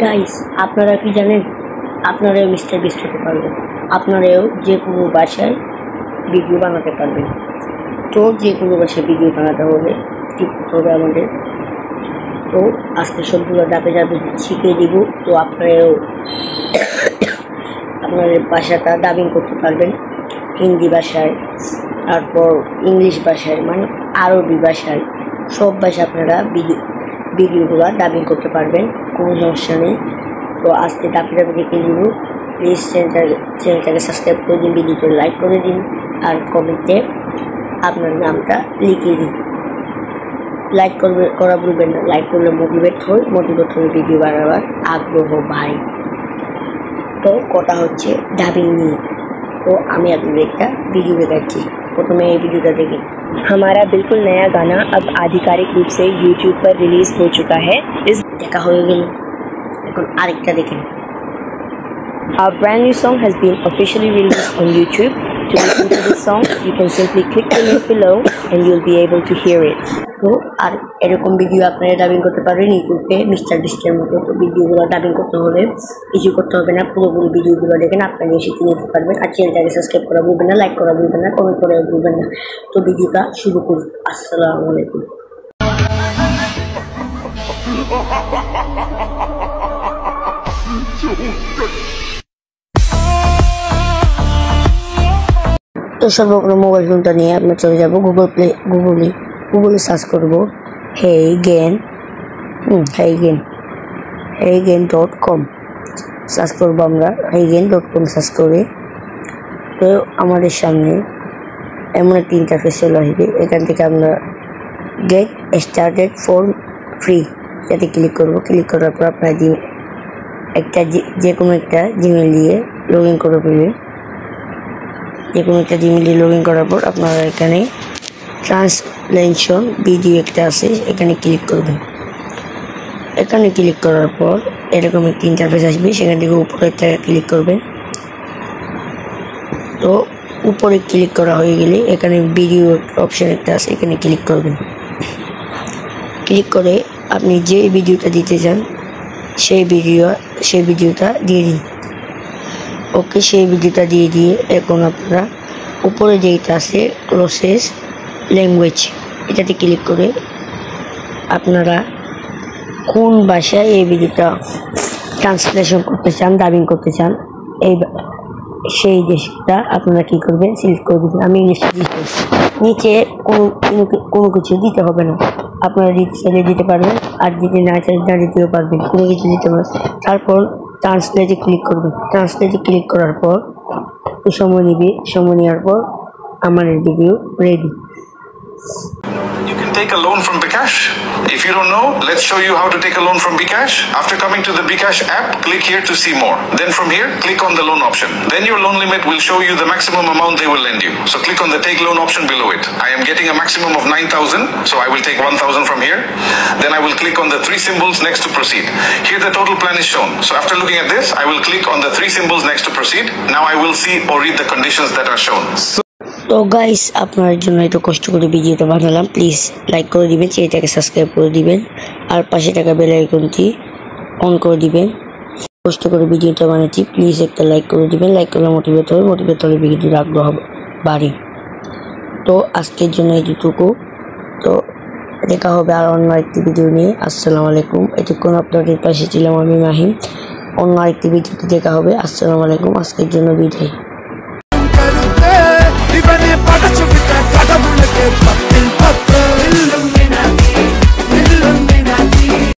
Guys আপনারা কি জানেন আপনারাও মিস্টার বিস্ট হতে পারবেন। আপনারাও যে কোনো ভাষায় ভিডিও বানাতে পারবেন। তো যে কোনো ভাষায় ভিডিও বানাতে হলে কি করতে হবে আমাদের, তো আজকে সবগুলো ধাপে ধাপে শিখিয়ে দিব। তো আপনারাও আপনাদের ভাষাটা ডাবিং করতে পারবেন হিন্দি ভাষায়, তারপর ইংলিশ ভাষায়, মানে আরবি ভাষায়, সব ভাষা আপনারা ভিডিওগুলো ডাবিং করতে পারবেন, কোনো সমস্যা নেই। তো আজকে ধাপে ধাপে দেখে দিব। প্লিজ চ্যানেলটাকে সাবস্ক্রাইব করে দিন, ভিডিওতে লাইক করে দিন, আর কমেন্টে আপনার নামটা লিখিয়ে দিন। লাইক করা ভুলবেন না, লাইক করলে মোটিভেট হয়ে ভিডিও বানাবার আগ্রহ বাড়ে। তো কথা হচ্ছে ডাবিং নিয়ে। तो আমি আপনাদের একটা वीडियो দেখাচ্ছি। প্রথমে এই वीडियोটা দেখেন। हमारा बिल्कुल नया गाना अब आधिकारिक रूप से YouTube पर रिलीज हो चुका है। इस দেখা হয়ে গেল, এখন আরেকটা দেখেন। Our brand new song has been officially released on YouTube. To listen to this song, you can simply click the link below and you'll be able to hear it. তো আর এরকম ভিডিও আপনারা ডাবিং করতে পারবেন ইউটিউবে mister বিস্টের মতো। তো ভিডিওগুলো dubbing করতে হলে কিছু করতে হবে না, পুরোপুরি ভিডিওগুলো দেখেন, আপনারা শিখে নিতে পারবেন। আর চ্যানেলটাকে সাবস্ক্রাইব করা ভুলবেন না, লাইক করা ভুলবেন না, কমেন্ট করা ভুলবেন না। তো ভিডিওটা শুরু করুন। আসসালামু আলাইকুম। তো সর্বপ্রথম মোবাইল ফোনটা নিয়ে আমরা চলে যাব গুগলে সার্চ করব heygen.com সার্চ করবো আমরা heygen.com সার্চ করে। তো আমাদের সামনে এমন একটা ইন্টারফেস চলে আসবে। এখান থেকে আমরা গেট স্টার্টেড ফর ফ্রি যাতে ক্লিক করব। ক্লিক করার পর আপনার যে কোনো একটা জিমেল দিয়ে লগ ইন করে ফেলবেন। যে কোনো একটা জিমেল দিয়ে লগ ইন করার পর আপনারা এখানে ট্রান্সলেশন ভিডিও একটা আছে, এখানে ক্লিক করবেন। এখানে ক্লিক করার পর এরকম একটা ইন্টারফেস আসবে, সেখান থেকে উপরে ক্লিক করবেন। তো উপরে ক্লিক করা হয়ে গেলে এখানে ভিডিও অপশন একটা আছে, এখানে ক্লিক করবেন। ক্লিক করে আপনি যে ভিডিওটা দিতে চান সেই ভিডিওটা দিয়ে দিন। ওকে, সেই ভিডিওটা দিয়ে এখন আপনারা উপরে যেটা আছে ক্লোজেস্ট ল্যাঙ্গুয়েজ এটাতে ক্লিক করে আপনারা কোন ভাষায় এই ভিডিওটা ট্রান্সলেশন করতে চান, ডাবিং করতে চান, সেই দেশটা আপনারা কী করবেন, সিলেক্ট করে দেবেন। আমি ইংলিশে দিচ্ছি। নিচে কোনো কিছু দিতে হবে না, আপনারা দিতে চাইলে দিতে পারবেন, আর দিতে না চাইলে না দিতেও পারবেন, কোনো কিছু দিতে পারবেন। তারপর ট্রান্সলেটে ক্লিক করবেন। ট্রান্সলেটে ক্লিক করার পর সময় নেবে, সময় নেওয়ার পর আমাদের video ready. You can take a loan from bKash. If you don't know, let's show you how to take a loan from bKash. After coming to the bKash app, click here to see more. Then from here, click on the loan option. Then your loan limit will show you the maximum amount they will lend you. So click on the take loan option below it. I am getting a maximum of 9,000, so I will take 1,000 from here. Then I will click on the 3 symbols next to proceed. Here the total plan is shown. So after looking at this, I will click on the 3 symbols next to proceed. Now I will see or read the conditions that are shown. তো guys আপনার জন্য এত কষ্ট করে ভিডিওটা বানালাম। Please like করে দিবেন, চ্যানেলটাকে সাবস্ক্রাইব করে দিবেন, আর পাশে থাকা বেল আইকনটি অন করে দিবেন। কষ্ট করে ভিডিওটা বানাচ্ছি, প্লিজ একটা লাইক করে দিবেন। লাইক করলে মোটিভেট হলে ভিডিওর আগ্রহ বাড়ে। তো আজকের জন্য এইটুকু। তো দেখা হবে আর অন্য একটি ভিডিও নিয়ে। আসসালামু আলাইকুম। এতক্ষণ আপনাদের পাশে ছিলাম আমি মাহিম। অন্য আরেকটি ভিডিওতে দেখা হবে। আসসালামু আলাইকুম। আজকের জন্য বিদায়।